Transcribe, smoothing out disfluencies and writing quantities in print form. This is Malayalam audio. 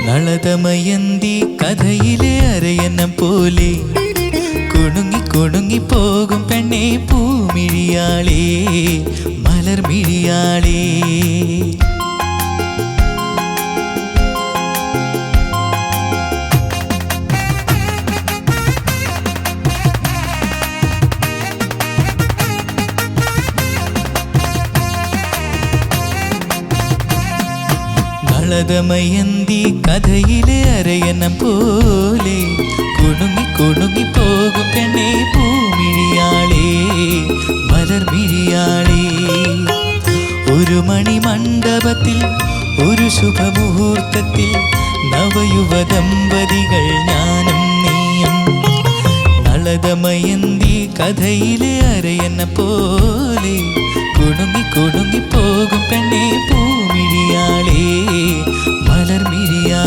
നളദമയന്തി കഥയിലെ അരയന്നം പോലെ കുണുങ്ങി കുണുങ്ങി പോകും പെണ്ണെ പൂമിഴിയാളേ മലർമിഴിയാളേ. നളദമയന്തി കഥയിലെ അരയന്നം പോലെ കുണുങ്ങി കുണുങ്ങി പോകും പെണ്ണെ പൂമിഴിയാളേ മലർമിഴിയാളേ. ഒരു മണിമണ്ഡപത്തിൽ ഒരു ശുഭമുഹൂർത്തത്തിൽ നവയുവദമ്പതികൾ ഞാനും നീയും. നളദമയന്തി കഥയിലെ അരയന്നം പോലെ കുണുങ്ങി കുണുങ്ങി പോകും പെണ്ണെ പൂമിഴിയാളേ മലർമിഴിയാളേ.